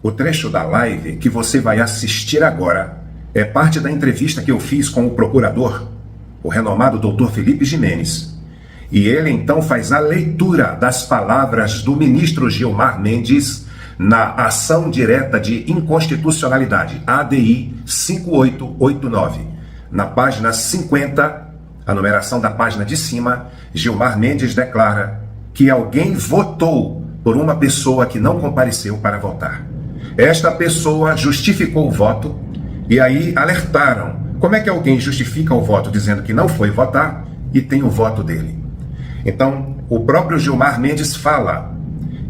O trecho da live que você vai assistir agora é parte da entrevista que eu fiz com o procurador, o renomado Dr. Felipe Jimenez. E ele então faz a leitura das palavras do ministro Gilmar Mendes na ação direta de inconstitucionalidade, ADI 5889. Na página 50, a numeração da página de cima, Gilmar Mendes declara que alguém votou por uma pessoa que não compareceu para votar. Esta pessoa justificou o voto e aí alertaram. Como é que alguém justifica o voto dizendo que não foi votar e tem o voto dele? Então, o próprio Gilmar Mendes fala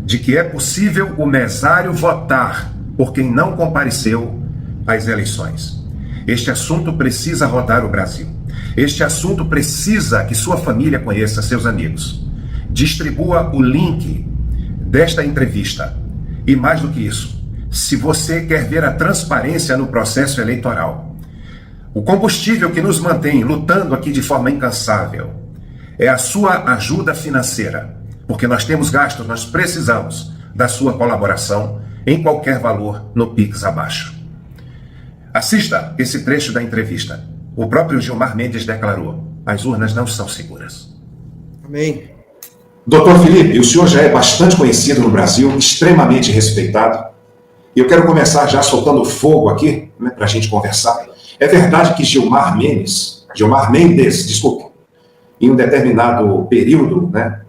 de que é possível o mesário votar por quem não compareceu às eleições. Este assunto precisa rodar o Brasil. Este assunto precisa que sua família conheça seus amigos. Distribua o link desta entrevista. E mais do que isso, se você quer ver a transparência no processo eleitoral, o combustível que nos mantém lutando aqui de forma incansável é a sua ajuda financeira, porque nós temos gastos, nós precisamos da sua colaboração em qualquer valor no Pix abaixo. Assista esse trecho da entrevista. O próprio Gilmar Mendes declarou: as urnas não são seguras. Amém. Doutor Felipe, o senhor já é bastante conhecido no Brasil, extremamente respeitado. E eu quero começar já soltando fogo aqui, né, para a gente conversar. É verdade que Gilmar Mendes, desculpe, em um determinado período, né,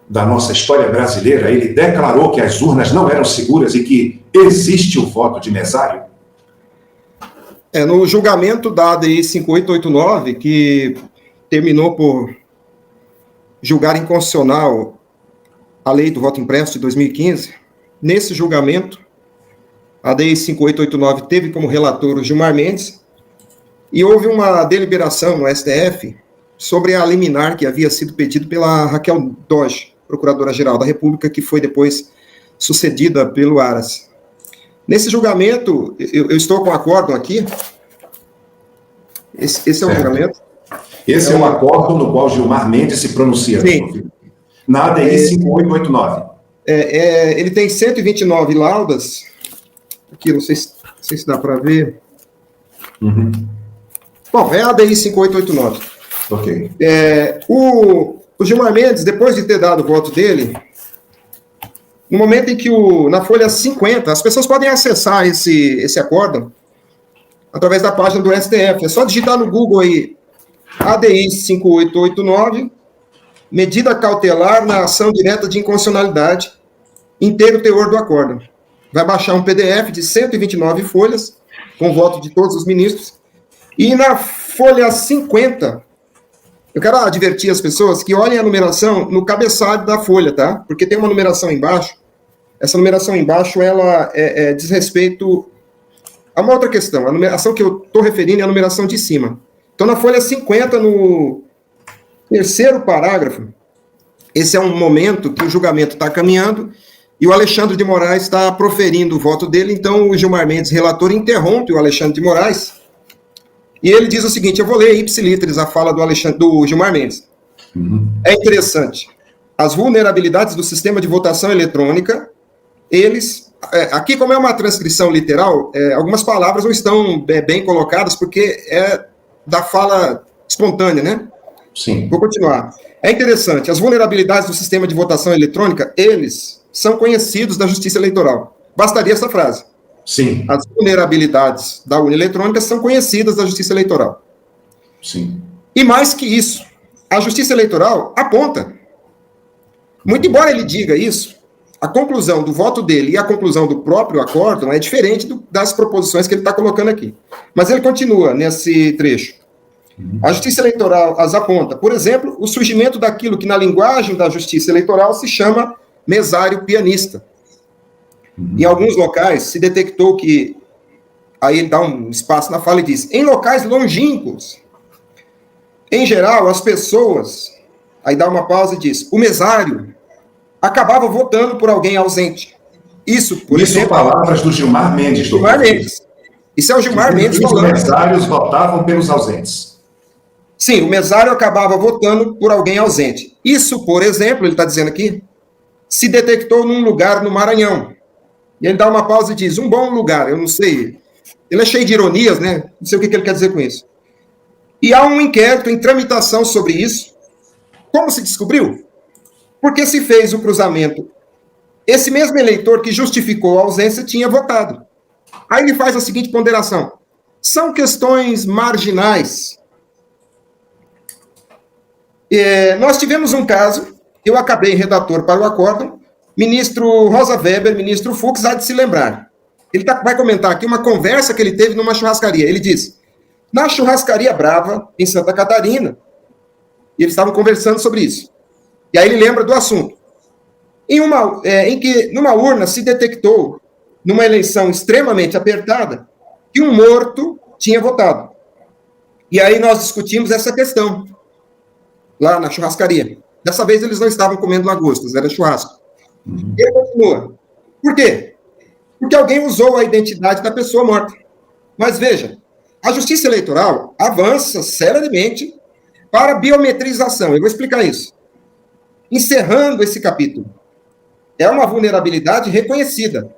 da nossa história brasileira, ele declarou que as urnas não eram seguras e que existe o voto de mesário? No julgamento da ADI 5889, que terminou por julgar inconstitucional a lei do voto impresso de 2015, nesse julgamento, a ADI 5889 teve como relator o Gilmar Mendes, e houve uma deliberação no STF sobre a liminar que havia sido pedido pela Raquel Dodge, Procuradora-Geral da República, que foi depois sucedida pelo Aras. Nesse julgamento, eu estou com o acórdão aqui. Esse é o julgamento. Esse é o acórdão no qual Gilmar Mendes se pronuncia. Sim. Na ADI 5889. Ele tem 129 laudas. Aqui, não sei se dá para ver. Uhum. Bom, é a ADI 5889. Ok. O Gilmar Mendes, depois de ter dado o voto dele, no momento em que na folha 50, as pessoas podem acessar esse acórdão através da página do STF. É só digitar no Google aí, ADI 5889, medida cautelar na ação direta de inconstitucionalidade, inteiro teor do acórdão. Vai baixar um PDF de 129 folhas, com o voto de todos os ministros, e na folha 50, eu quero advertir as pessoas que olhem a numeração no cabeçalho da folha, tá? Porque tem uma numeração embaixo. Essa numeração embaixo, ela diz respeito a uma outra questão. A numeração que eu estou referindo é a numeração de cima. Então, na folha 50, no terceiro parágrafo, esse é um momento que o julgamento está caminhando e o Alexandre de Moraes está proferindo o voto dele. Então, o Gilmar Mendes, relator, interrompe o Alexandre de Moraes e ele diz o seguinte: eu vou ler ipsiliteris a fala do Gilmar Mendes. Uhum. É interessante. As vulnerabilidades do sistema de votação eletrônica, aqui, como é uma transcrição literal, algumas palavras não estão bem colocadas, porque é da fala espontânea, né? Sim. Vou continuar. É interessante. As vulnerabilidades do sistema de votação eletrônica, eles são conhecidos da Justiça Eleitoral. Bastaria essa frase. Sim. As vulnerabilidades da urna eletrônica são conhecidas da Justiça Eleitoral. Sim. E mais que isso, a Justiça Eleitoral aponta. Muito embora ele diga isso, a conclusão do voto dele e a conclusão do próprio acórdão é diferente das proposições que ele está colocando aqui. Mas ele continua nesse trecho. A Justiça Eleitoral as aponta, por exemplo, o surgimento daquilo que na linguagem da Justiça Eleitoral se chama mesário pianista. Em alguns locais se detectou que, aí ele dá um espaço na fala e diz, em locais longínquos, em geral, as pessoas, aí dá uma pausa e diz, o mesário acabava votando por alguém ausente. Isso São palavras do Gilmar Mendes. Gilmar Mendes. Isso é o Gilmar Mendes falando. Os mesários votavam pelos ausentes. Sim, o mesário acabava votando por alguém ausente. Isso, por exemplo, ele está dizendo aqui, se detectou num lugar no Maranhão. E ele dá uma pausa e diz, um bom lugar, eu não sei. Ele é cheio de ironias, né? Não sei o que ele quer dizer com isso. E há um inquérito em tramitação sobre isso. Como se descobriu? Porque se fez o cruzamento. Esse mesmo eleitor que justificou a ausência tinha votado. Aí ele faz a seguinte ponderação. São questões marginais. Nós tivemos um caso, eu acabei redator para o acórdão, ministro Rosa Weber, ministro Fux, há de se lembrar. Ele vai comentar aqui uma conversa que ele teve numa churrascaria. Ele diz, na churrascaria Brava, em Santa Catarina, e eles estavam conversando sobre isso. E aí ele lembra do assunto. Em que numa urna se detectou, numa eleição extremamente apertada, que um morto tinha votado. E aí nós discutimos essa questão, lá na churrascaria. Dessa vez eles não estavam comendo lagostas, era churrasco. E ele continua. Por quê? Porque alguém usou a identidade da pessoa morta. Mas veja, a Justiça Eleitoral avança seriamente para a biometrização. Eu vou explicar isso. Encerrando esse capítulo. É uma vulnerabilidade reconhecida,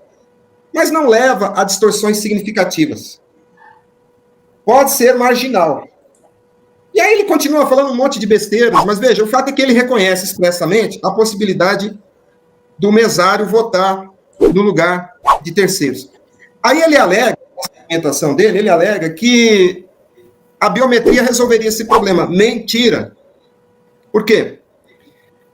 mas não leva a distorções significativas. Pode ser marginal. E aí ele continua falando um monte de besteiras, mas veja, o fato é que ele reconhece expressamente a possibilidade do mesário votar no lugar de terceiros. Aí ele alega, na argumentação dele, ele alega que a biometria resolveria esse problema. Mentira. Por quê?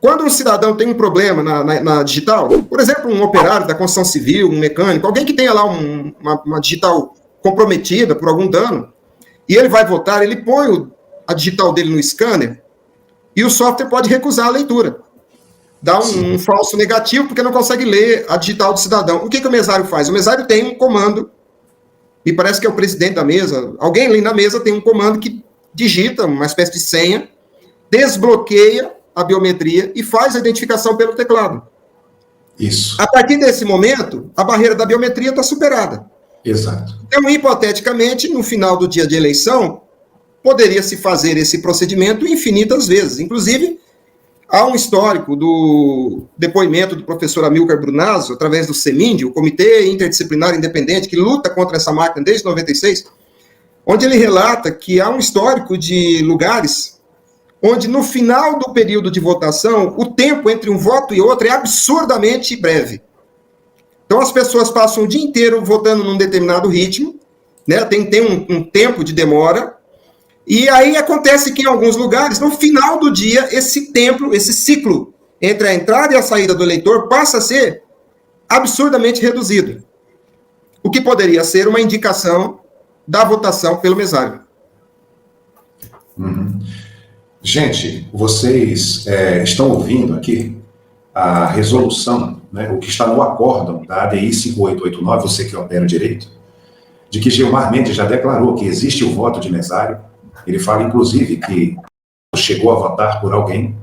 Quando um cidadão tem um problema na digital, por exemplo, um operário da construção civil, um mecânico, alguém que tenha lá uma digital comprometida por algum dano, e ele vai votar, ele põe a digital dele no scanner, e o software pode recusar a leitura. Dá um falso negativo, porque não consegue ler a digital do cidadão. O que o mesário faz? O mesário tem um comando, me parece que é o presidente da mesa, alguém ali na mesa tem um comando que digita uma espécie de senha, desbloqueia a biometria e faz a identificação pelo teclado. Isso. A partir desse momento, a barreira da biometria está superada. Exato. Então, hipoteticamente, no final do dia de eleição, poderia-se fazer esse procedimento infinitas vezes. Inclusive, há um histórico do depoimento do professor Amilcar Brunazzo, através do CEMIND, o Comitê Interdisciplinar Independente, que luta contra essa máquina desde 96, onde ele relata que há um histórico de lugares onde no final do período de votação, o tempo entre um voto e outro é absurdamente breve. Então as pessoas passam o dia inteiro votando num determinado ritmo, né? Tem um tempo de demora, e aí acontece que em alguns lugares, no final do dia, esse tempo, esse ciclo entre a entrada e a saída do eleitor passa a ser absurdamente reduzido. O que poderia ser uma indicação da votação pelo mesário. Uhum. Gente, vocês estão ouvindo aqui a resolução, né, o que está no acórdão da ADI 5889, você que opera direito, de que Gilmar Mendes já declarou que existe o voto de mesário. Ele fala, inclusive, que chegou a votar por alguém.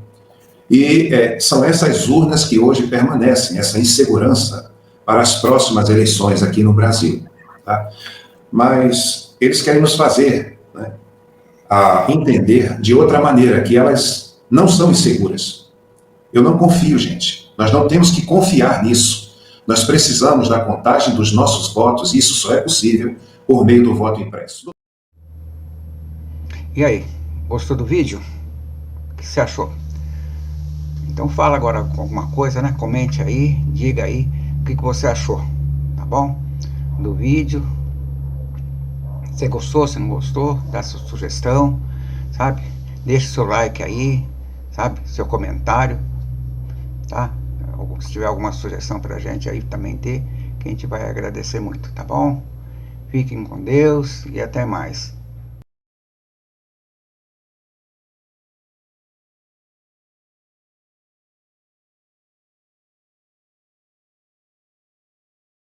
E são essas urnas que hoje permanecem, essa insegurança para as próximas eleições aqui no Brasil. Tá? Mas eles querem nos fazer, né, a entender de outra maneira, que elas não são inseguras. Eu não confio, gente. Nós não temos que confiar nisso. Nós precisamos da contagem dos nossos votos, e isso só é possível por meio do voto impresso. E aí, gostou do vídeo? O que você achou? Então fala agora alguma coisa, né? Comente aí, diga aí o que você achou, tá bom? Do vídeo. Você gostou, se não gostou, dá sua sugestão, sabe? Deixe seu like aí, sabe? Seu comentário, tá? Se tiver alguma sugestão pra gente aí também ter, que a gente vai agradecer muito, tá bom? Fiquem com Deus e até mais.